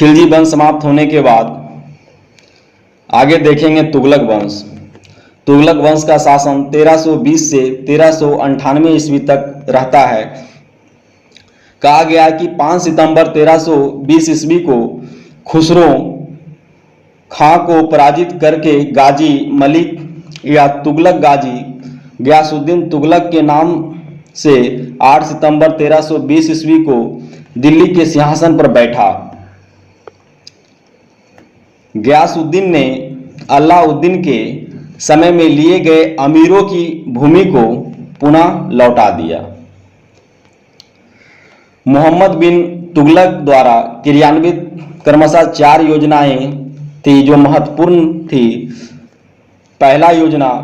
खिलजी वंश समाप्त होने के बाद आगे देखेंगे तुगलक वंश। तुगलक वंश का शासन 1320 से 1398 ईस्वी तक रहता है। कहा गया है कि 5 सितंबर 1320 ईस्वी को खुसरो खां को पराजित करके गाजी मलिक या तुगलक गाजी गयासुद्दीन तुगलक के नाम से 8 सितंबर 1320 ईस्वी को दिल्ली के सिंहासन पर बैठा। गयासुद्दीन ने अलाउद्दीन के समय में लिए गए अमीरों की भूमि को पुनः लौटा दिया। मोहम्मद बिन तुगलक द्वारा क्रियान्वित क्रमशः 4 योजनाएं थी जो महत्वपूर्ण थी। पहला योजना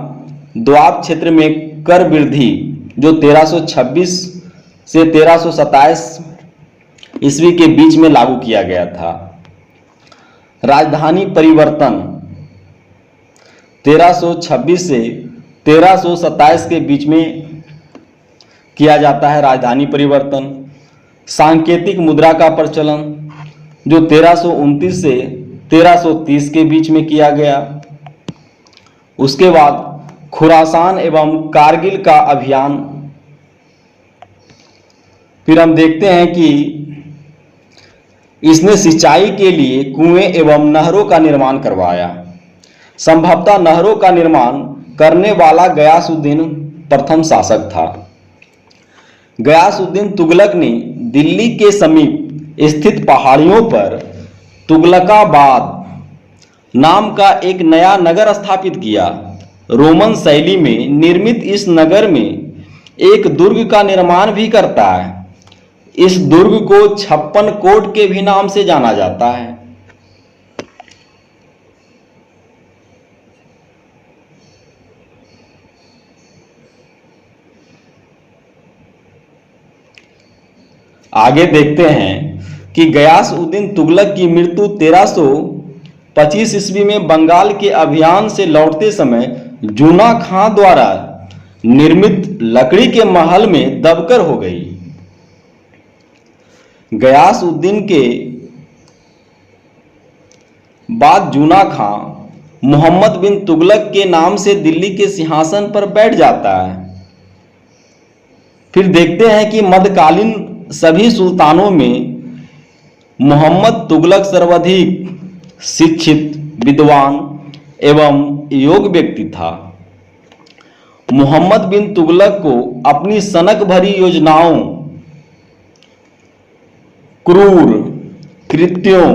द्वाब क्षेत्र में कर वृद्धि जो 1326 से 1327 ईस्वी के बीच में लागू किया गया था। राजधानी परिवर्तन 1326 से 1327 के बीच में किया जाता है राजधानी परिवर्तन। सांकेतिक मुद्रा का प्रचलन जो 1329 से 1330 के बीच में किया गया। उसके बाद खुरासान एवं कारगिल का अभियान। फिर हम देखते हैं कि इसने सिंचाई के लिए कुएं एवं नहरों का निर्माण करवाया। संभवतः नहरों का निर्माण करने वाला गयासुद्दीन प्रथम शासक था। गयासुद्दीन तुगलक ने दिल्ली के समीप स्थित पहाड़ियों पर तुगलकाबाद नाम का एक नया नगर स्थापित किया। रोमन शैली में निर्मित इस नगर में एक दुर्ग का निर्माण भी करता है। इस दुर्ग को 56 कोट के भी नाम से जाना जाता है। आगे देखते हैं कि गयासउद्दीन तुगलक की मृत्यु 1325 ईस्वी में बंगाल के अभियान से लौटते समय जूना खां द्वारा निर्मित लकड़ी के महल में दबकर हो गई। गयासउद्दीन के बाद जूना खां मोहम्मद बिन तुगलक के नाम से दिल्ली के सिंहासन पर बैठ जाता है। फिर देखते हैं कि मध्यकालीन सभी सुल्तानों में मोहम्मद तुगलक सर्वाधिक शिक्षित, विद्वान एवं योग्य व्यक्ति था। मोहम्मद बिन तुगलक को अपनी सनक भरी योजनाओं, क्रूर कृत्यों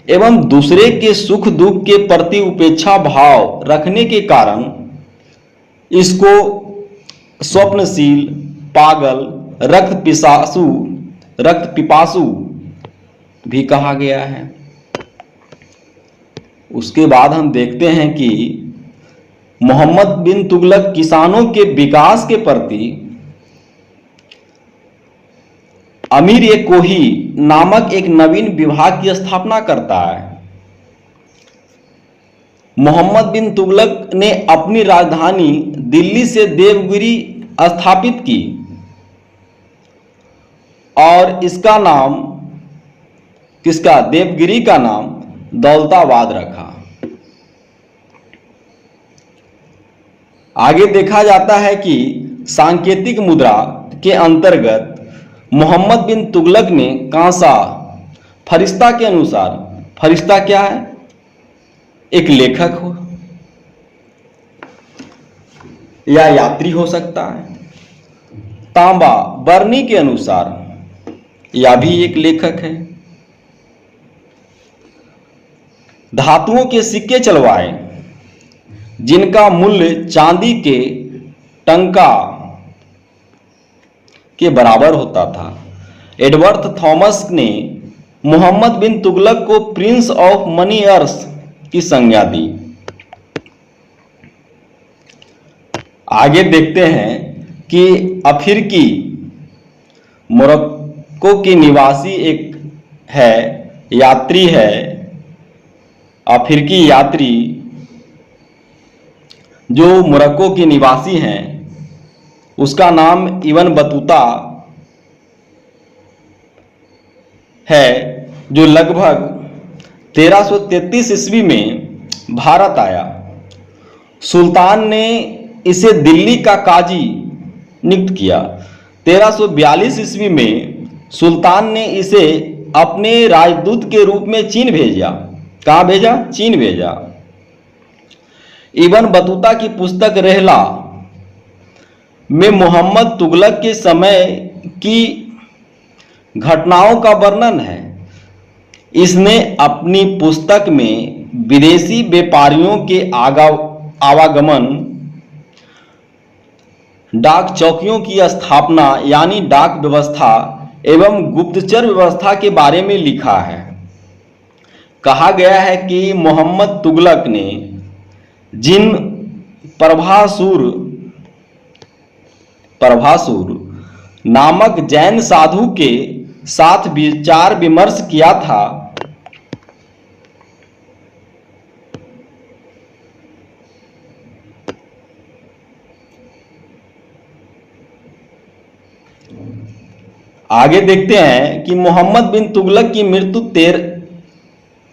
एवं दूसरे के सुख दुख के प्रति उपेक्षा भाव रखने के कारण इसको स्वप्नशील, पागल, रक्त पिपासु भी कहा गया है। उसके बाद हम देखते हैं कि मोहम्मद बिन तुगलक किसानों के विकास के प्रति अमीर-ए-कोही नामक एक नवीन विभाग की स्थापना करता है। मोहम्मद बिन तुगलक ने अपनी राजधानी दिल्ली से देवगिरी स्थापित की और इसका नाम देवगिरी का नाम दौलताबाद रखा। आगे देखा जाता है कि सांकेतिक मुद्रा के अंतर्गत मोहम्मद बिन तुगलक ने कांसा फरिश्ता के अनुसार, फरिश्ता क्या है? एक लेखक हो या यात्री हो सकता है। तांबा बरनी के अनुसार यह भी एक लेखक है। धातुओं के सिक्के चलवाए जिनका मूल्य चांदी के टंका के बराबर होता था। एडवर्ड थॉमस ने मोहम्मद बिन तुगलक को प्रिंस ऑफ मनी अर्थ की संज्ञा दी। आगे देखते हैं कि अफ्रीकी मोरक्को की निवासी एक है, यात्री है। अफ्रीकी यात्री जो मोरक्को के निवासी हैं, उसका नाम इब्न बतूता है, जो लगभग 1333 ईस्वी में भारत आया। सुल्तान ने इसे दिल्ली का काजी नियुक्त किया। 1342 ईस्वी में सुल्तान ने इसे अपने राजदूत के रूप में चीन भेजा। कहाँ भेजा? चीन भेजा। इब्न बतूता की पुस्तक रहला में मोहम्मद तुगलक के समय की घटनाओं का वर्णन है। इसने अपनी पुस्तक में विदेशी व्यापारियों के आवागमन, डाक चौकियों की स्थापना यानी डाक व्यवस्था एवं गुप्तचर व्यवस्था के बारे में लिखा है। कहा गया है कि मोहम्मद तुगलक ने जिन प्रभासुर नामक जैन साधु के साथ विचार विमर्श किया था, आगे देखते हैं कि मोहम्मद बिन तुगलक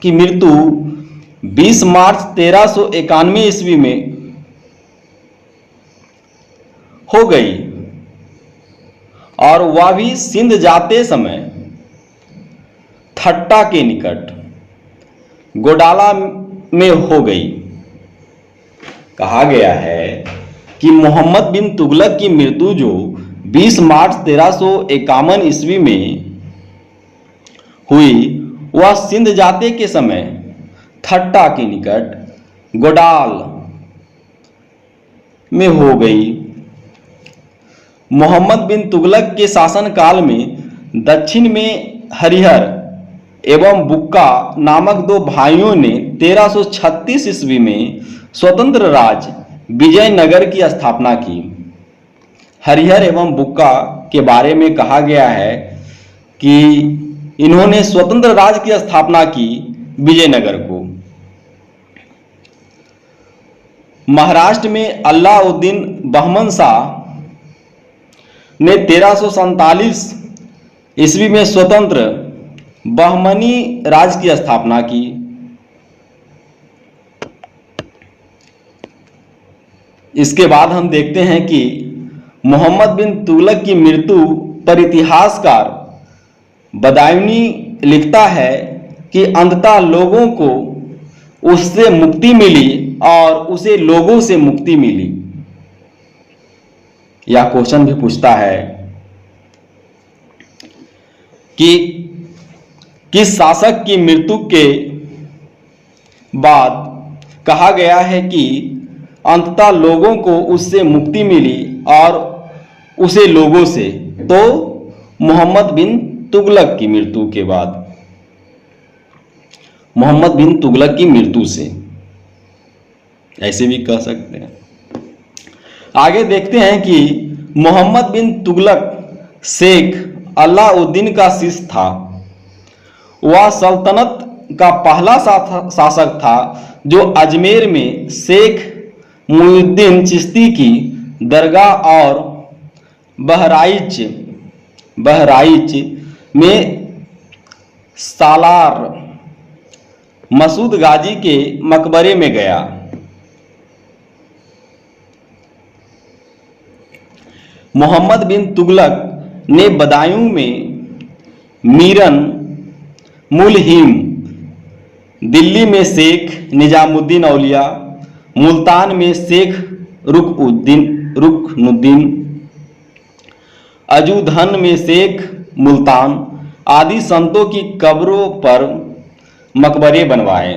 की मृत्यु 20 मार्च 1391 ईस्वी में हो गई और वह भी सिंध जाते समय थट्टा के निकट गोडाला में हो गई। कहा गया है कि मोहम्मद बिन तुगलक की मृत्यु जो 20 मार्च 1351 ईस्वी में हुई, वह सिंध जाते के समय थट्टा के निकट गोडाल में हो गई। मोहम्मद बिन तुगलक के शासनकाल में दक्षिण में हरिहर एवं बुक्का नामक दो भाइयों ने 1336 ईस्वी में स्वतंत्र राज्य विजयनगर की स्थापना की। हरिहर एवं बुक्का के बारे में कहा गया है कि इन्होंने स्वतंत्र राज्य की स्थापना की विजयनगर को। महाराष्ट्र में अलाउद्दीन बहमन शाह ने 1347 ईस्वी में स्वतंत्र बहमनी राज्य की स्थापना की। इसके बाद हम देखते हैं कि मोहम्मद बिन तुगलक की मृत्यु पर इतिहासकार बदायूनी लिखता है कि अंततः लोगों को उससे मुक्ति मिली और उसे लोगों से मुक्ति मिली। यह क्वेश्चन भी पूछता है कि किस शासक की मृत्यु के बाद कहा गया है कि अंततः लोगों को उससे मुक्ति मिली और उसे लोगों से? तो मोहम्मद बिन तुगलक की मृत्यु के बाद, मोहम्मद बिन तुगलक की मृत्यु से, ऐसे भी कह सकते हैं। आगे देखते हैं कि मोहम्मद बिन तुगलक शेख अलाउद्दीन का शिष्य था। वह सल्तनत का पहला शासक था जो अजमेर में शेख मुइनुद्दीन चिश्ती की दरगाह और बहराइच में सालार मसूद गाजी के मकबरे में गया। मोहम्मद बिन तुगलक ने बदायूं में मीरन मुलहिम, दिल्ली में शेख निजामुद्दीन औलिया, मुल्तान में शेख रुकनुद्दीन, अजूधन में शेख मुल्तान आदि संतों की कब्रों पर मकबरे बनवाए।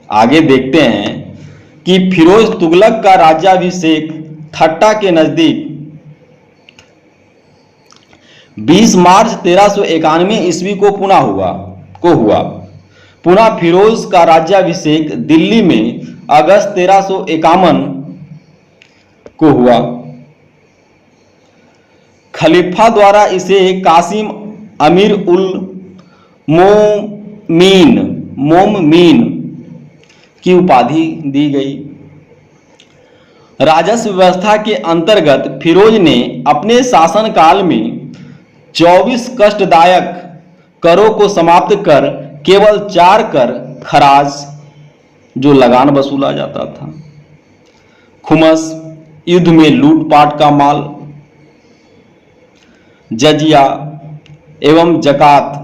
आगे देखते हैं कि फिरोज तुगलक का राज्याभिषेक थट्टा के नजदीक 20 मार्च 1391 ईस्वी को हुआ। पुनः फिरोज का राज्याभिषेक दिल्ली में अगस्त 1351 को हुआ। खलीफा द्वारा इसे कासिम अमीर उल मोममीन की उपाधि दी गई। राजस्व व्यवस्था के अंतर्गत फिरोज ने अपने शासनकाल में 24 कष्टदायक करों को समाप्त कर केवल 4 कर खराज जो लगान वसूला जाता था। खुमस युद्ध में लूटपाट का माल, जजिया एवं जकात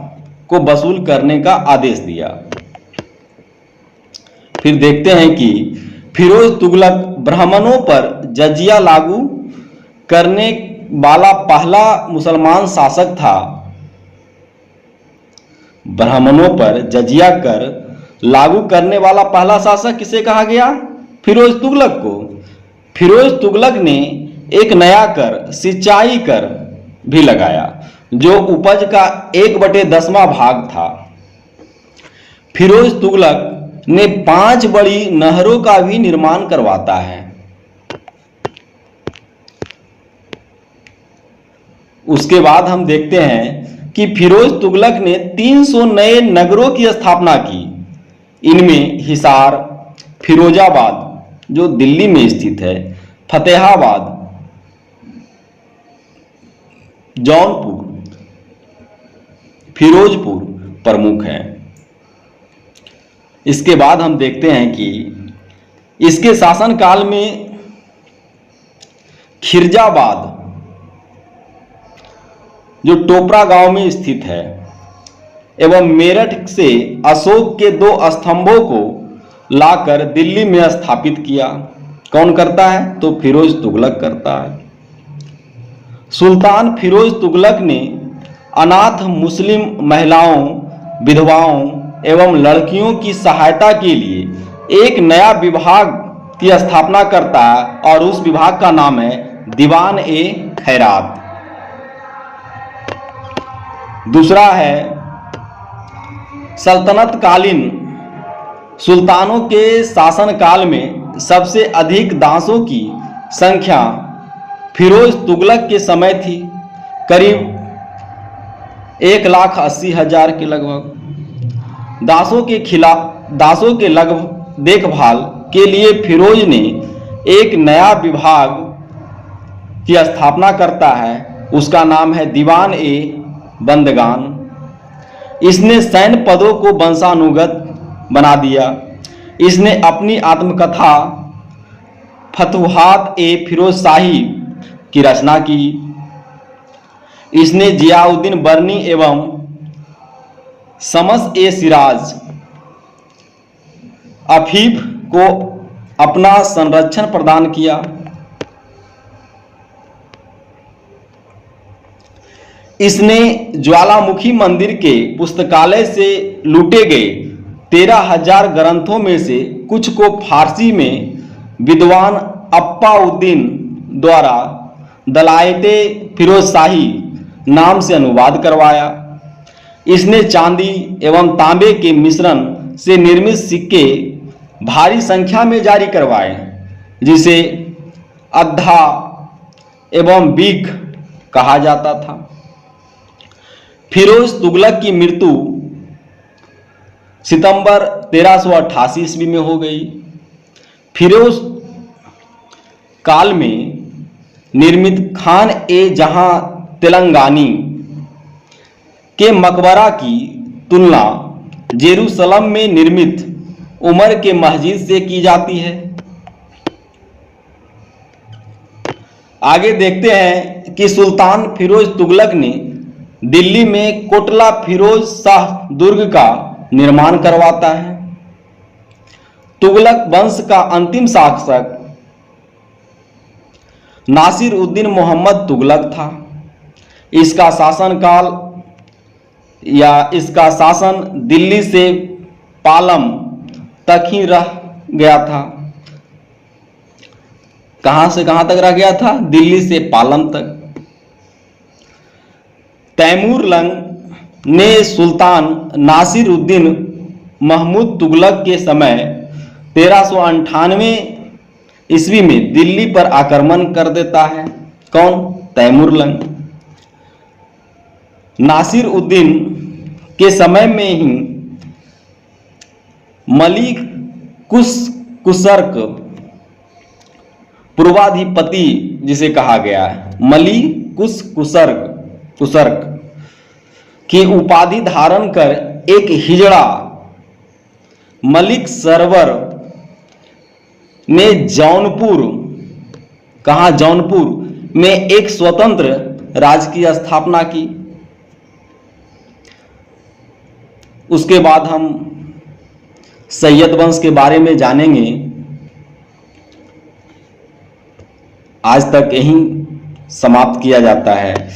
को वसूल करने का आदेश दिया। फिर देखते हैं कि फिरोज तुगलक ब्राह्मणों पर जजिया लागू करने वाला पहला मुसलमान शासक था। ब्राह्मणों पर जजिया कर लागू करने वाला पहला शासक किसे कहा गया? फिरोज तुगलक को। फिरोज तुगलक ने एक नया कर, सिंचाई कर भी लगाया जो उपज का 1/10वां भाग था। फिरोज तुगलक ने 5 बड़ी नहरों का भी निर्माण करवाता है। उसके बाद हम देखते हैं कि फिरोज तुगलक ने 300 नए नगरों की स्थापना की। इनमें हिसार, फिरोजाबाद जो दिल्ली में स्थित है, फतेहाबाद, जौनपुर, फिरोजपुर प्रमुख हैं। इसके बाद हम देखते हैं कि इसके शासनकाल में खिरजाबाद जो टोपरा गांव में स्थित है एवं मेरठ से अशोक के 2 स्तंभों को लाकर दिल्ली में स्थापित किया। कौन करता है? तो फिरोज तुगलक करता है। सुल्तान फिरोज तुगलक ने अनाथ मुस्लिम महिलाओं, विधवाओं एवं लड़कियों की सहायता के लिए एक नया विभाग की स्थापना करता है और उस विभाग का नाम है दीवान ए खैरात। दूसरा है सल्तनत कालीन सुल्तानों के शासनकाल में सबसे अधिक दासों की संख्या फिरोज तुगलक के समय थी, करीब 1,80,000 के लगभग। दासों के लगभग देखभाल के लिए फिरोज ने एक नया विभाग की स्थापना करता है, उसका नाम है दीवान ए बंदगान। इसने सैन्य पदों को वंशानुगत बना दिया। इसने अपनी आत्मकथा फतुहात ए फिरोज शाही की रचना की। इसने जियाउद्दीन बर्नी एवं शम्स ए सिराज अफीफ को अपना संरक्षण प्रदान किया। इसने ज्वालामुखी मंदिर के पुस्तकालय से लूटे गए 13,000 ग्रंथों में से कुछ को फारसी में विद्वान अप्पाउद्दीन द्वारा दलायते फिरोज शाही नाम से अनुवाद करवाया। इसने चांदी एवं तांबे के मिश्रण से निर्मित सिक्के भारी संख्या में जारी करवाए, जिसे अद्धा एवं बीक कहा जाता था। फिरोज तुगलक की मृत्यु सितंबर 1388 ईस्वी में हो गई। फिरोज काल में निर्मित खान ए जहां तेलंगानी के मकबरा की तुलना जेरूसलम में निर्मित उमर के मस्जिद से की जाती है। आगे देखते हैं कि सुल्तान फिरोज तुगलक ने दिल्ली में कोटला फिरोज शाह दुर्ग का निर्माण करवाता है। तुगलक वंश का अंतिम शासक नासिर उद्दीन मोहम्मद तुगलक था। इसका शासनकाल या इसका शासन दिल्ली से पालम तक ही रह गया था। कहां से कहां तक रह गया था? दिल्ली से पालम तक। तैमूर लंग ने सुल्तान नासिर उद्दीन महमूद तुगलक के समय 1398 ईस्वी में दिल्ली पर आक्रमण कर देता है। कौन? तैमूर लंग। नासिर उद्दीन के समय में ही मलिक कुसर्क पूर्वाधिपति जिसे कहा गया है, मलिक कुसर्क की उपाधि धारण कर एक हिजड़ा मलिक सरवर ने जौनपुर, कहाँ, जौनपुर में एक स्वतंत्र राज्य की स्थापना की। उसके बाद हम सैयद वंश के बारे में जानेंगे। आज तक यही समाप्त किया जाता है।